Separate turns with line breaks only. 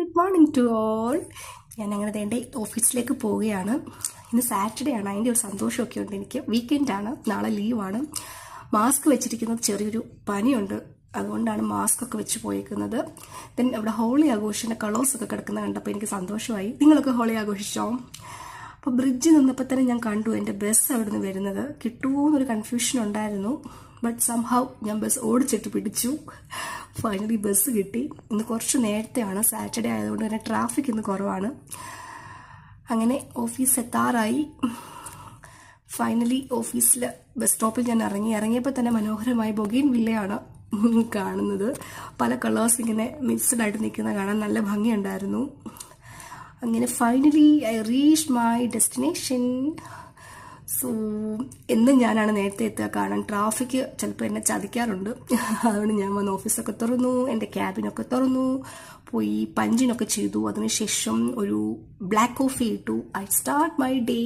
Good morning to all. ഞാൻ അങ്ങനെ വേണ്ട ഓഫീസിലേക്ക് പോവുകയാണ്. ഇന്ന് സാറ്റർഡേ ആണ്, അതിൻ്റെ ഒരു സന്തോഷമൊക്കെ ഉണ്ട് എനിക്ക്. വീക്കെൻഡാണ്, നാളെ ലീവാണ്. മാസ്ക് വെച്ചിരിക്കുന്നത് ചെറിയൊരു പനിയുണ്ട്, അതുകൊണ്ടാണ് മാസ്ക് ഒക്കെ വെച്ച് പോയേക്കുന്നത്. ദെൻ അവിടെ ഹോളി ആഘോഷിൻ്റെ കളേഴ്സൊക്കെ കിടക്കുന്ന കണ്ടപ്പോൾ എനിക്ക് സന്തോഷമായി. നിങ്ങളൊക്കെ ഹോളി ആഘോഷിച്ചോ? അപ്പോൾ ബ്രിഡ്ജിൽ നിന്നപ്പോൾ തന്നെ ഞാൻ കണ്ടു എൻ്റെ ബസ് അവിടെ നിന്ന് വരുന്നത്. കിട്ടുമോ എന്നൊരു കൺഫ്യൂഷൻ ഉണ്ടായിരുന്നു. ബട്ട് സംഹൗ ഞാൻ ബസ് ഓടിച്ചിട്ട് പിടിച്ചു. ഫൈനലി ബസ് കിട്ടി. ഇന്ന് കുറച്ച് നേരത്തെയാണ്, സാറ്റർഡേ ആയതുകൊണ്ട് തന്നെ ട്രാഫിക് ഇന്ന് കുറവാണ്. അങ്ങനെ ഓഫീസ് എത്താറായി. ഫൈനലി ഓഫീസിൽ ബസ് സ്റ്റോപ്പിൽ ഞാൻ ഇറങ്ങിയപ്പോൾ തന്നെ മനോഹരമായ ബൊഗെയിൻ വില്ലയാണ് കാണുന്നത്. പല കളേഴ്സ് ഇങ്ങനെ മിക്സ്ഡ് ആയിട്ട് നിൽക്കുന്ന കാണാൻ നല്ല ഭംഗിയുണ്ടായിരുന്നു. അങ്ങനെ finally I reach my destination. So എന്നും ഞാനാണ് നേരത്തെ എത്തുക, കാരണം ട്രാഫിക് ചിലപ്പോൾ എന്നെ ചതിക്കാറുണ്ട്. അതുകൊണ്ട് ഞാൻ വന്ന് ഓഫീസൊക്കെ തുറന്നു, എൻ്റെ ക്യാബിനൊക്കെ തുറന്നു, പോയി പഞ്ചിനൊക്കെ ചെയ്തു. അതിനുശേഷം ഒരു ബ്ലാക്ക് കോഫി ഇട്ടു. I start my day.